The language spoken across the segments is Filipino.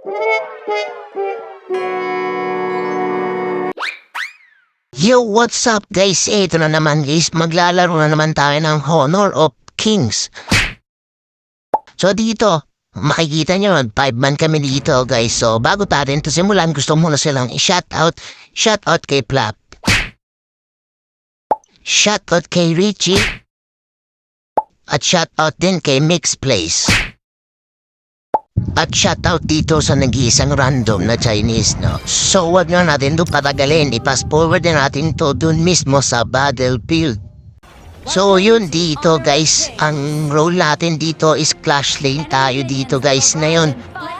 Yo, what's up guys? Ito na naman guys, maglalaro na naman tayo ng Honor of Kings. So dito, makikita nyo, 5-man kami dito guys. So bago natin ito simulan, gusto muna silang i-shoutout. Shoutout kay Plap. Shoutout kay Richie. At shoutout din kay Mix Place. At shoutout dito sa nag-iisang random na Chinese, no? So, wag na natin doon patagalin. I-fast forward na natin to doon mismo sa battlefield. So, yun dito, guys. Ang role natin dito is Clash Lane tayo dito, guys. Ngayon,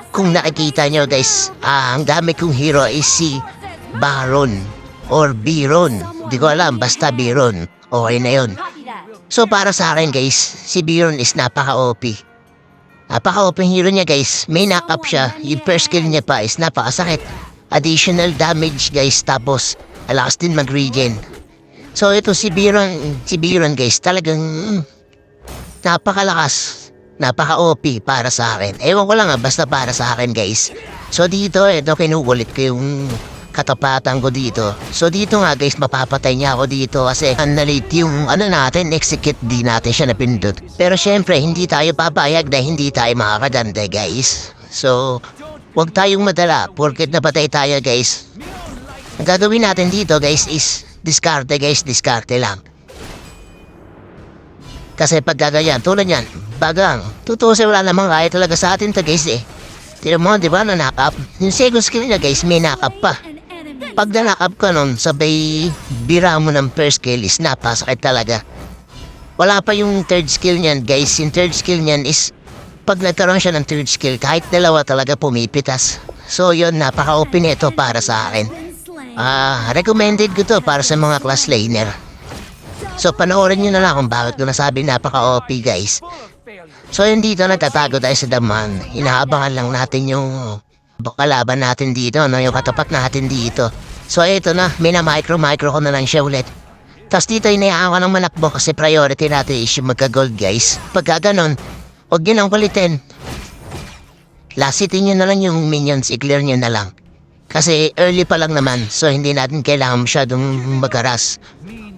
kung nakikita nyo, guys, ang dami kong hero is si Baron or Biron. Di ko alam, basta Biron. Okay na yun. So, para sa akin, guys, si Biron is napaka-OP. Napaka-open hero niya guys, may knock-up siya, yung first skill niya pa is napakasakit. Additional damage guys, tapos alakas din mag-regen. So ito si Biron guys, talagang napakalakas, napaka-OP para sa akin. Ewan ko lang basta para sa akin guys. So dito, ito kinukulit ko yung katapatan ko dito. So dito nga guys, mapapatay niya ako dito kasi nalate yung natin, execute di natin siya napindot. Pero syempre, hindi tayo papayag na hindi tayo makakadante guys. So, huwag tayong madala porket napatay tayo guys. Ang gagawin natin dito guys is diskarte guys, diskarte lang. Kasi pag gagayan, tulad yan, bagang, tutusin wala namang kaya talaga sa atin to guys eh. Tira mo, di ba, na-knock-up? Yung second skill niya guys, may knock-up pa. Pag na-knock-up ka nun, sabay bira mo ng first skill is napasakit talaga. Wala pa yung third skill niyan guys. Yung third skill niyan is pag nagkaroon siya ng third skill, kahit dalawa talaga pumipitas. So yun, napaka-OP nito para sa akin. Recommended ko to para sa mga class laner. So panoorin nyo na lang kung bakit ko nasabi napaka-OP guys. So yun dito, nagtatago tayo sa daman. Inaabangan lang natin yung kalaban natin dito, no? Yung katapat natin dito. So ito na, mina-micro ko na lang siya ulit. Tapos dito inayaan ko ng manakbo kasi priority natin is yung magka-gold guys. Pagka ganon, huwag nyo nang kulitin. Lasitin nyo na lang yung minions, i-clear nyo na lang. Kasi early pa lang naman, so hindi natin kailangan masyadong magaras.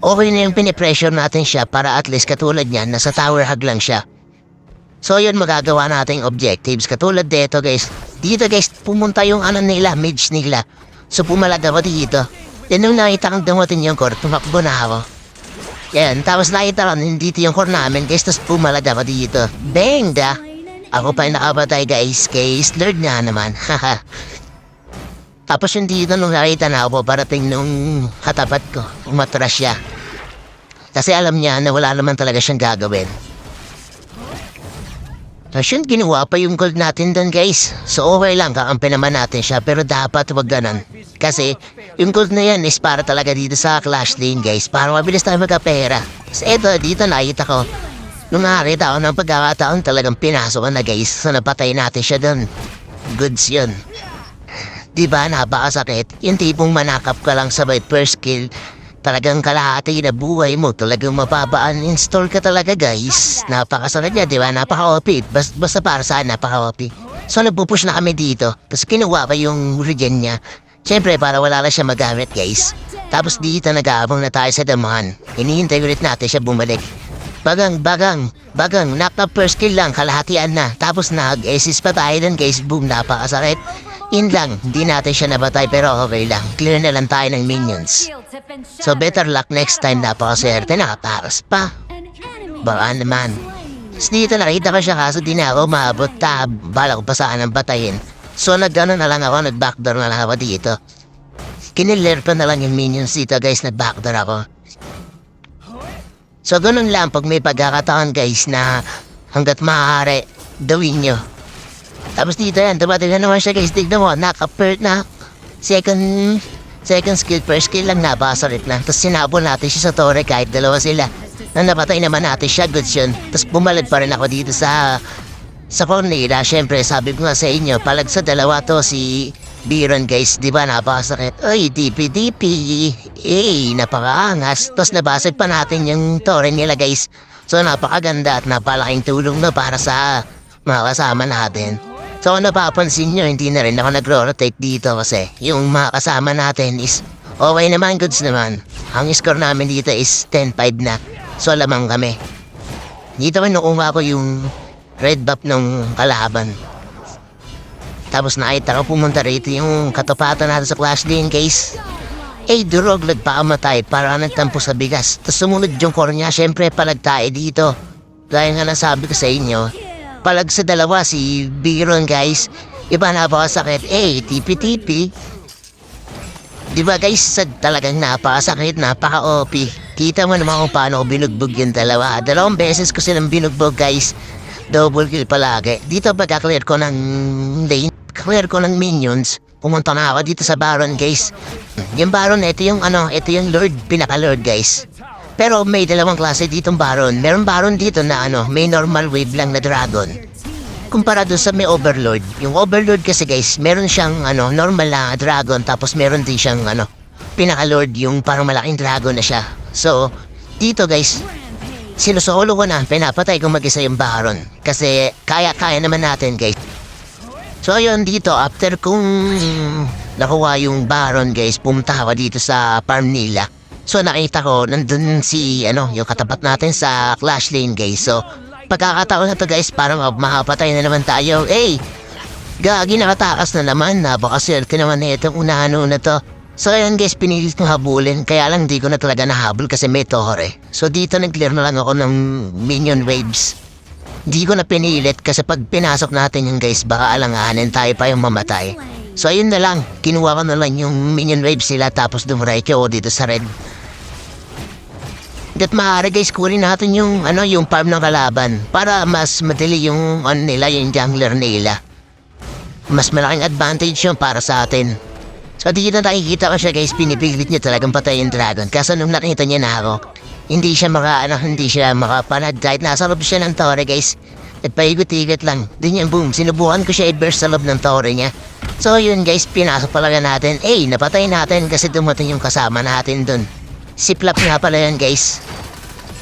Okay na yung pinipressure natin siya para at least katulad niyan, nasa tower hug lang siya. So yun, magagawa nating objectives. Katulad dito guys. Dito guys, pumunta yung nila, mage nila. So pumalag ako dito. Then nung nakita kang dumating yung core, tumakbo na ako. Yan, tapos nakita ko, dito yung core namin guys, tapos pumalag ako dito. Bang da! Ako pa yung nakapatay guys, kay Slurd nga naman. Haha. Tapos yung dito nung nakita na ako, parating nung katapat ko, umatras siya. Kasi alam niya na wala naman talaga siyang gagawin. Tapos yun, ginawa pa yung gold natin doon guys. So okay lang, kakampi naman natin siya. Pero dapat wag ganon. Kasi yung gold na yan is para talaga dito sa Clash Lane guys. Para mabilis tayo magkapera. So eto, dito nakita ko. Nung nakakita ko ng pagkakataon, talagang pinasok na guys. So napatay natin siya doon. Goods yun. Diba, napakasakit. Yung tipong manakap ka lang sa first kill. Talagang kalahati na buhay mo, talagang mapapa-uninstall ka talaga guys. Napakasarap niya, di ba? Napaka-OP. Basta para saan, napaka-OP. So nagpupush na kami dito. Tapos kinuha pa yung regen niya. Siyempre, para wala na siya magamit guys. Tapos dito nag-aabang na tayo sa damahan. Hinihintay ulit natin siya bumalik. Bagang, knock up first kill lang, kalahatian na. Tapos nag-assist pa tayo dun guys, boom, napakasakit. Yun lang, hindi natin siya nabatay pero okay lang. Clear na lang tayo ng minions. So better luck next time, napakaswerte, nakataras pa. Baka naman. Tapos dito nakita ko siya kaso di na ako maabot, bala ko pa saan ang batayin. So nag-ano na lang ako, nag-backdoor na lang ako dito. Kinilir pa na lang yung minions dito guys, nag-backdoor ako. So ganun lang pag may pagkakataon guys na hanggat maaari, gawin nyo. Tapos dito yan, dumating na naman siya guys, tignan mo, naka-pert na. Second skill, first skill lang, nabasarit lang. Tapos sinabol natin siya sa torre kahit dalawa sila. Nang napatay naman natin siya, goods yun. Tapos bumalag pa rin ako dito sa phone nila. Siyempre, sabi ko nga sa inyo, palag sa dalawa to si Biron guys, di ba napakasakit? Ay, DP. Napakaangas. Tapos nabasag pa natin yung torre nila guys. So napakaganda at napalaking tulong na para sa mga kasama natin. So kung napapansin nyo, hindi na rin ako nagro-rotate dito kasi yung mga kasama natin is okay naman, goods naman. Ang score namin dito is 10-5 na. So lamang kami. Dito kinukuha ko yung red buff ng kalaban. Tapos nakita ko pumunta rito yung katapatan natin sa clash lane case. Durog nagpakamatay para nagtampo sa bigas. Tapos sumunod yung core niya, syempre palag tayo dito. Dahil nga nasabi ko sa inyo, palag sa dalawa si Biron guys. Iba napakasakit. Tipi-tipi. Diba guys, talagang napakasakit, napaka-OP. Kita mo naman kung paano ko binugbog yung dalawa. 2 beses ko silang binugbog guys. Double kill palagi. Dito pagka-clear ko ng lane, clear ko ng minions, pumunta na ako dito sa Baron guys. Yung Baron, ito yung Lord, pinaka-Lord guys. Pero may dalawang klase ditong Baron. Meron Baron dito na may normal wave lang na dragon. Kumpara doon sa may Overlord. Yung Overlord kasi guys, meron siyang normal na dragon, tapos meron din siyang pinaka-Lord, yung parang malaking dragon na siya. So, dito guys, sinusolo ko na, pinapatay ko mag-isa yung Baron. Kasi kaya naman natin guys. So ayun dito, after kong nakuha yung Baron guys, pumunta ako dito sa farm nila. So nakita ko, nandun yung katapat natin sa clash lane guys. So pagkakataon na to guys, parang makapatay na naman tayo. Gagi, nakatakas na naman. Napakaswerte naman na itong unahan na to. So ayun guys, pinilit kong habulin. Kaya lang di ko na talaga nahabol kasi may tore. So dito nag-clear na lang ako ng minion waves. Di ko na pinilit kasi pag pinasok natin yung guys, baka alanganin tayo pa yung mamatay. So ayun na lang, kinuha ko na lang yung minion waves sila, tapos dumiretso ako dito sa red. At maaari guys, kunin natin yung farm ng kalaban para mas madali yung nila, yung jungler nila. Mas malaking advantage yun para sa atin. So dito nakikita ko siya guys, pinipilit niya talagang patay yung dragon. Kaso nung nakita niya na ako, hindi siya makapanad kahit nasa loob siya ng tore guys. At paigot-igot lang. Din yan, boom, sinubukan ko siya i-burst sa loob ng tore niya. So yun guys, pinasok pala natin. Napatay natin kasi dumating yung kasama natin dun. Siplap nga pala yan guys.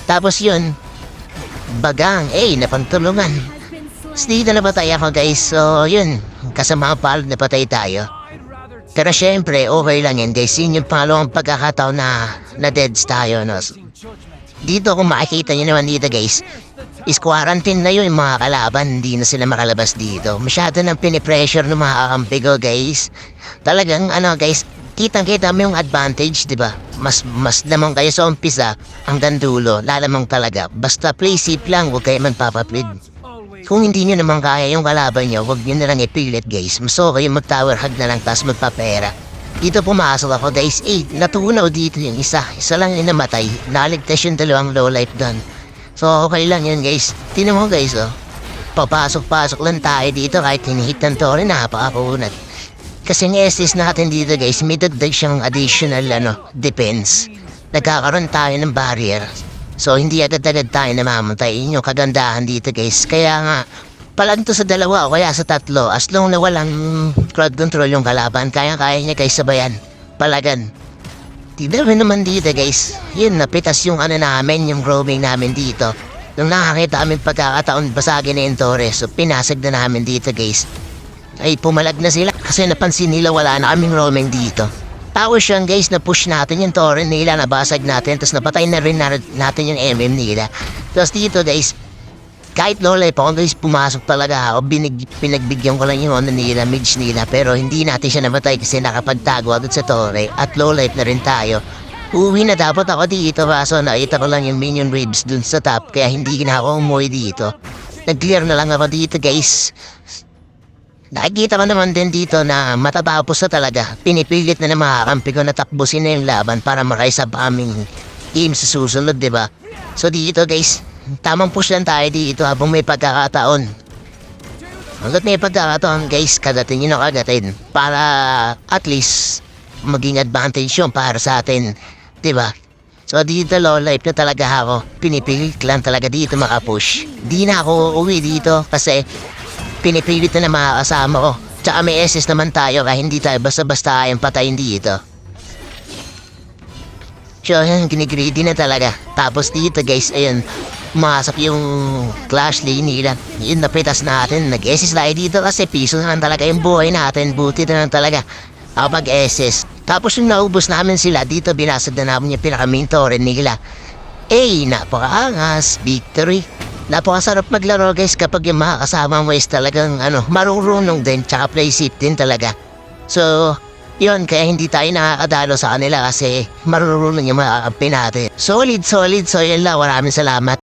Tapos yun, bagang, napantulungan. So dito napatay ako guys. So yun, kasama pala napatay tayo. Pero syempre, okay lang yan guys. Yun yung pangalawang pagkakataon na deads tayo. Dito kung makikita nyo naman dito guys, is quarantine na yun yung mga kalaban. Hindi na sila makalabas dito. Masyado nang pinipressure ng mga kakampi ko guys. Talagang guys, kitang-kita mo yung advantage, di ba? Mas lamang kayo sa umpisa hanggang dulo, lalamang talaga. Basta play safe lang, huwag kayo magpapaplead. Kung hindi nyo naman kaya yung kalaban nyo, huwag nyo na lang ipilit guys. Mas okay yung mag-tower hug na lang, tas magpapera. Dito pumasok ako guys, natunaw dito yung isa lang yung namatay. Naligtas yung 2 low life doon. So okay lang yun guys. Tinan mo guys papasok-pasok lang tayo dito kahit hinihit ng tore, napakakunat. Kasi ang SS natin dito guys, may dagdag siyang additional defense. Nagkakaroon tayo ng barrier. So hindi agad-agad tayo namamatay. Yun yung kagandahan dito guys. Kaya nga, palag to sa 2 o kaya sa 3. As long na walang crowd control yung kalaban, kaya niya guys sabayan. Palagan. Tignan naman dito guys. Yun, napitas yung namin, yung roaming namin dito. Nung nakakita kami pagkakataon, basagin na yung tore. So pinasag na namin dito guys. Pumalag na sila kasi napansin nila wala na kaming roaming dito. Tapos yun guys, na-push natin yung torrent nila, nabasag natin, tapos napatay na rin natin yung MM nila. Tapos dito guys, kahit low life ako guys, pumasok talaga ako, pinagbigyan ko lang yung nila, mage nila, pero hindi natin siya namatay kasi nakapagtago agad sa torre at low life na rin tayo. Uwi na dapat ako dito, kaso nakita ko lang yung minion waves dun sa top, kaya hindi na ako umuwi dito. Nag-clear na lang ako dito guys. Nakikita ko naman din dito na matatapos na talaga. Pinipilit na mga kampi ko na takbusin na yung laban para makaisa pa aming team sa susunod, diba? So dito guys, tamang push lang tayo dito habang may pagkakataon. Hanggat may pagkakataon guys, kagatin nyo na kagatin. Para at least maging advantage yun para sa atin, diba? So dito low life na talaga ako. Pinipilit lang talaga dito makapush. Di na ako uwi dito kasi pinipilit na mga kasama ko. Tsaka may SS naman tayo kaya hindi tayo basta-basta kayang patayin dito. So yun, ginigreedy na talaga. Tapos dito guys, ayun, Masap yung clash lane nila. Yun napitas natin. Nag-SS tayo dito kasi piso na lang talaga yung buhay natin. Buti na lang talaga kapag SS. Tapos yung naubos namin sila dito, binasag na namin yung pinaka-main torrent nila. Napakaangas. Victory. Napakasarap maglaro guys kapag yung mga kasama mo is talagang marurunong din tsaka play safe din talaga. So, yun, kaya hindi tayo nakakadalo sa kanila kasi marurunong yung mga kampi natin. Solid. So yun lang, maraming salamat.